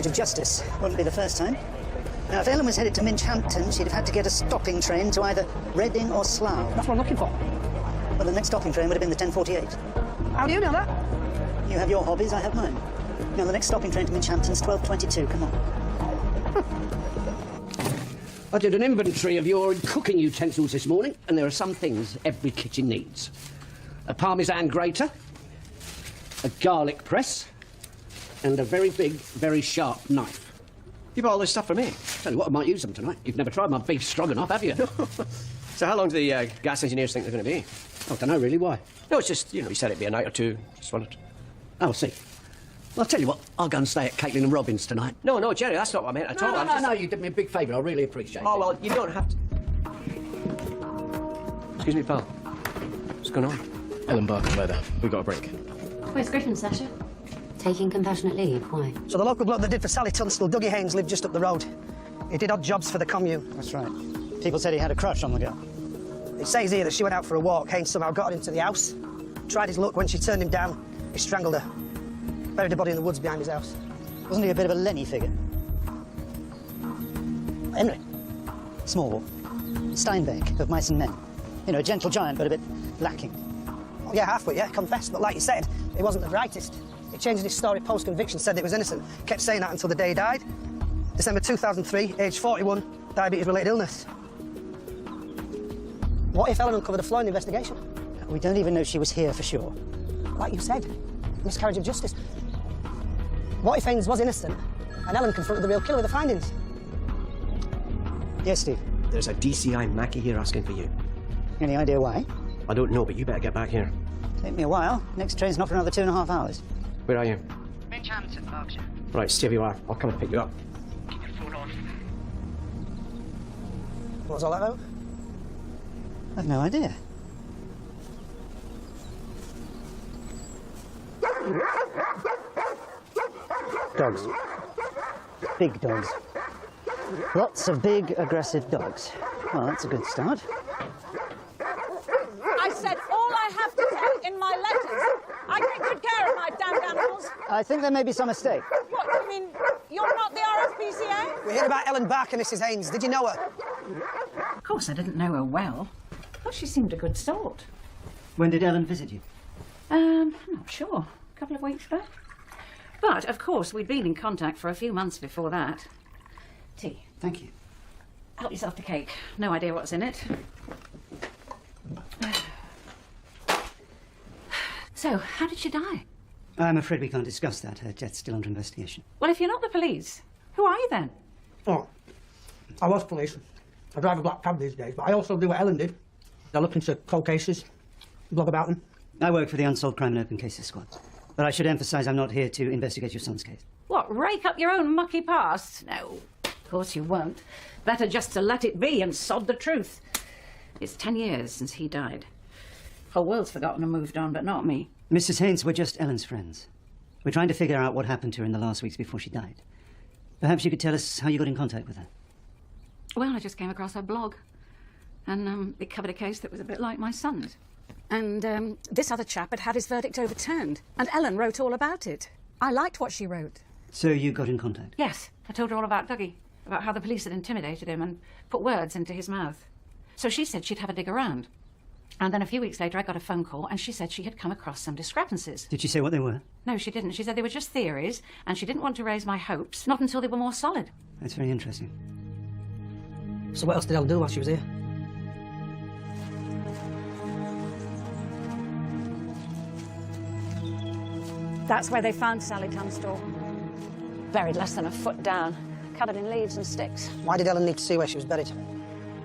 of justice. Wouldn't be the first time. Now, if Ellen was headed to Minchampton, she'd have had to get a stopping train to either Reading or Slough. That's what I'm looking for. Well, the next stopping train would have been the 10:48. How do you know that? You have your hobbies, I have mine. Now, the next stopping train to Minchampton's 12:22. Come on. I did an inventory of your cooking utensils this morning, and there are some things every kitchen needs. A Parmesan grater, a garlic press, and a very big, very sharp knife. You bought all this stuff for me? Tell you what, I might use them tonight. You've never tried my beef stroganoff, have you? So how long do the gas engineers think they're going to be? I don't know, really, why? No, it's just, you know, you said it'd be a night or two. Just wanted... I'll see. Well, I'll tell you what, I'll go and stay at Caitlin and Robin's tonight. No, Jerry, that's not what I meant at all. No, you did me a big favour. I really appreciate it. Oh, well, you don't have to... Excuse me, pal. What's going on? Ellen Barker leather. We've got a break. Where's Griffin, Sasha? Taking compassionate leave. Why? So the local bloke that did for Sally Tunstall, Dougie Haynes, lived just up the road. He did odd jobs for the commune. That's right. People said he had a crush on the girl. It says here that she went out for a walk. Haynes somehow got her into the house. Tried his luck. When she turned him down, he strangled her. Buried her body in the woods behind his house. Wasn't he a bit of a Lenny figure? Henry? Small. Steinbeck of Mice and Men. You know, a gentle giant, but a bit lacking. Oh, yeah, halfway, yeah, confessed. But like you said, he wasn't the brightest. He changed his story post-conviction, said it was innocent. Kept saying that until the day he died. December 2003, age 41, diabetes-related illness. What if Ellen uncovered a flaw in the investigation? We don't even know she was here for sure. Like you said, miscarriage of justice. What if Haynes was innocent and Ellen confronted the real killer with the findings? Yes, Steve. There's a DCI Mackie here asking for you. Any idea why? I don't know, but you better get back here. Take me a while. Next train's not for another 2.5 hours. Where are you? Minchampton, Berkshire. Right, stay where you are. I'll come and pick you up. Keep your foot on. What was all that about? I've no idea. Dogs. Big dogs. Lots of big, aggressive dogs. Well, that's a good start. I said all I have to say in my letters. I take good care of my damned animals. I think there may be some mistake. What, you mean you're not the RSPCA? We heard about Ellen Barker, Mrs. Haynes. Did you know her? Of course, I didn't know her well. But she seemed a good sort. When did Ellen visit you? I'm not sure. A couple of weeks back. But, of course, we'd been in contact for a few months before that. Tea. Thank you. Help yourself to cake. No idea what's in it. So, how did she die? I'm afraid we can't discuss that. Her death's still under investigation. Well, if you're not the police, who are you then? Oh, I was police. I drive a black cab these days, but I also do what Ellen did. I look into cold cases, blog about them. I work for the Unsolved Crime and Open Cases Squad. But I should emphasise I'm not here to investigate your son's case. What, rake up your own mucky past? No, of course you won't. Better just to let it be and sod the truth. It's 10 years since he died. Whole world's forgotten and moved on, but not me. Mrs. Haynes, we're just Ellen's friends. We're trying to figure out what happened to her in the last weeks before she died. Perhaps you could tell us how you got in contact with her. Well, I just came across her blog. And it covered a case that was a bit like my son's. And this other chap had had his verdict overturned. And Ellen wrote all about it. I liked what she wrote. So you got in contact? Yes. I told her all about Dougie, about how the police had intimidated him and put words into his mouth. So she said she'd have a dig around. And then a few weeks later I got a phone call and she said she had come across some discrepancies. Did she say what they were? No, she didn't. She said they were just theories and she didn't want to raise my hopes, not until they were more solid. That's very interesting. So what else did Ellen do while she was here? That's where they found Sally Tunstall. Buried less than a foot down, covered in leaves and sticks. Why did Ellen need to see where she was buried?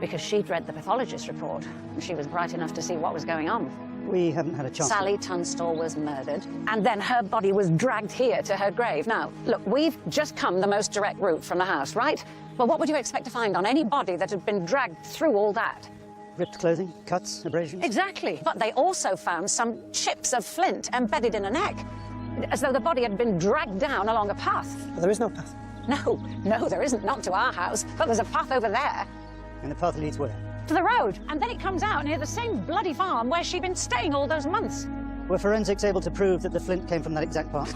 Because she'd read the pathologist's report, and she was bright enough to see what was going on. We haven't had a chance. Sally Tunstall was murdered, and then her body was dragged here to her grave. Now, look, we've just come the most direct route from the house, right? Well, what would you expect to find on any body that had been dragged through all that? Ripped clothing, cuts, abrasions? Exactly. But they also found some chips of flint embedded in a neck, as though the body had been dragged down along a path. But there is no path. No, there isn't. Not to our house. But there's a path over there. And the path leads where? To the road. And then it comes out near the same bloody farm where she'd been staying all those months. Were forensics able to prove that the flint came from that exact part?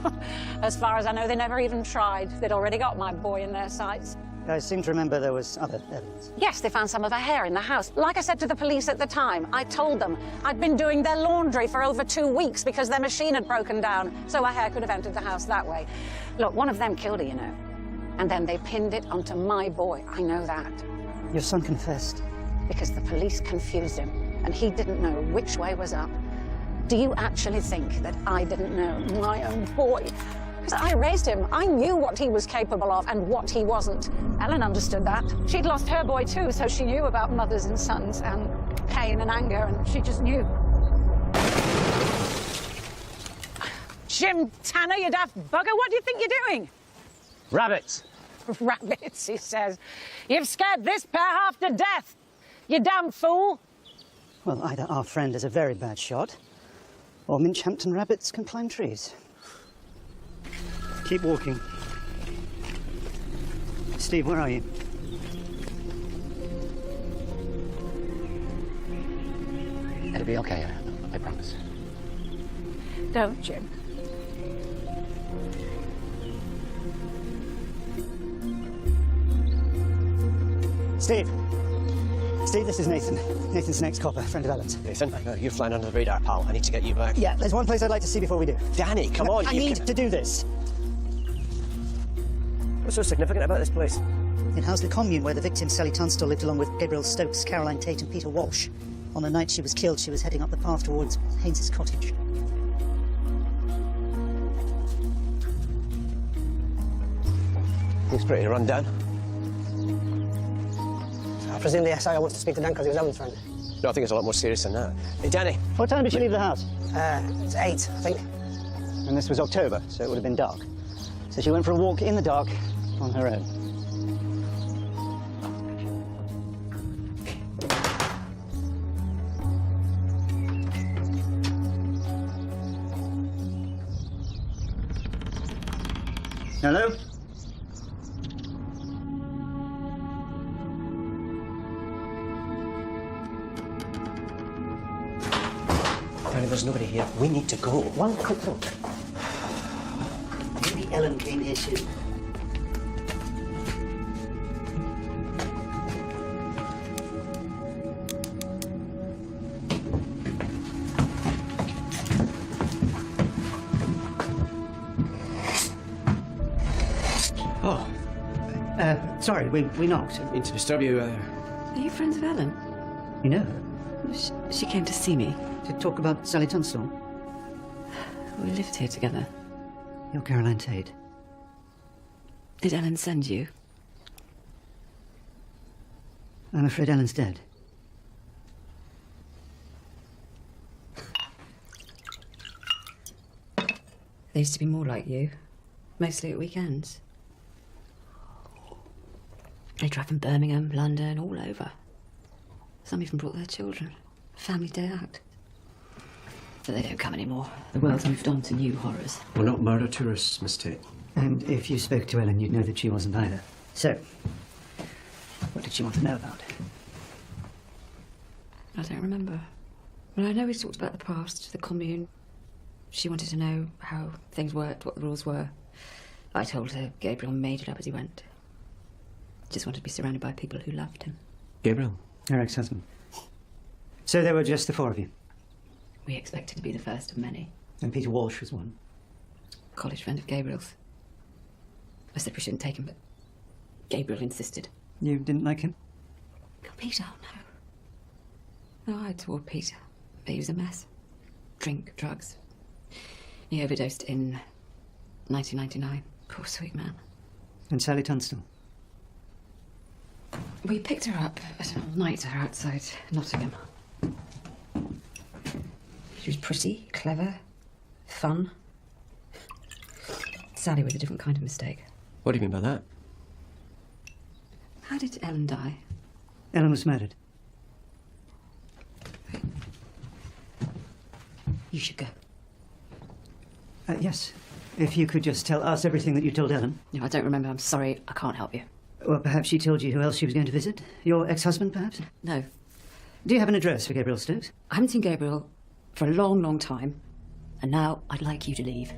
As far as I know, they never even tried. They'd already got my boy in their sights. I seem to remember there was other evidence. Yes, they found some of her hair in the house. Like I said to the police at the time, I told them I'd been doing their laundry for over 2 weeks because their machine had broken down, so her hair could have entered the house that way. Look, one of them killed her, you know. And then they pinned it onto my boy. I know that. Your son confessed. Because the police confused him, and he didn't know which way was up. Do you actually think that I didn't know my own boy? Because I raised him. I knew what he was capable of and what he wasn't. Ellen understood that. She'd lost her boy too, so she knew about mothers and sons and pain and anger, and she just knew. Jim Tanner, you daft bugger, what do you think you're doing? Rabbits. Rabbits, he says. You've scared this pair half to death, you damn fool. Well, either our friend is a very bad shot, or Minchampton rabbits can climb trees. Keep walking. Steve, where are you? It'll be okay, I promise. Don't, Jim. Steve. Steve, this is Nathan. Nathan's an ex-copper, friend of Ellen's. Nathan, you're flying under the radar, pal. I need to get you back. Yeah, there's one place I'd like to see before we do. Danny, come on. I need to do this. What's so significant about this place? It housed the commune where the victim, Sally Tunstall, lived along with Gabriel Stokes, Caroline Tate and Peter Walsh. On the night she was killed, she was heading up the path towards Haynes's cottage. Looks pretty run down. I presume the SIO wants to speak to Dan because he was Ellen's friend. No, I think it's a lot more serious than that. Hey, Danny. What time did she leave the house? It's 8, I think. And this was October, so it would have been dark. So she went for a walk in the dark on her own. Hello? Danny, there's nobody here. We need to go. One quick look. Maybe Ellen came here too. Oh. Sorry, we knocked. Mean to disturb you. Are you friends of Ellen? You know her? She came to see me. To talk about Sally Tunstall? We lived here together. You're Caroline Tate. Did Ellen send you? I'm afraid Ellen's dead. They used to be more like you. Mostly at weekends. They drive from Birmingham, London, all over. Some even brought their children. Family day out. But they don't come anymore. The world's moved on to new horrors. We're not murder tourists, Miss Tate. And if you spoke to Ellen, you'd know that she wasn't either. So, what did she want to know about? I don't remember. But I know we talked about the past, the commune. She wanted to know how things worked, what the rules were. I told her Gabriel made it up as he went. Just wanted to be surrounded by people who loved him. Gabriel? Her ex-husband. So there were just the four of you? We expected to be the first of many. And Peter Walsh was one? College friend of Gabriel's. I said we shouldn't take him, but Gabriel insisted. You didn't like him? Peter, no. No, I adored Peter, but he was a mess. Drink, drugs. He overdosed in 1999. Poor sweet man. And Sally Tunstall? We picked her up at an all-nighter outside Nottingham. She was pretty, clever, fun. Sally was a different kind of mistake. What do you mean by that? How did Ellen die? Ellen was murdered. You should go. Yes. If you could just tell us everything that you told Ellen. No, I don't remember. I'm sorry. I can't help you. Well, perhaps she told you who else she was going to visit? Your ex-husband, perhaps? No. Do you have an address for Gabriel Stokes? I haven't seen Gabriel for a long, long time. And now I'd like you to leave.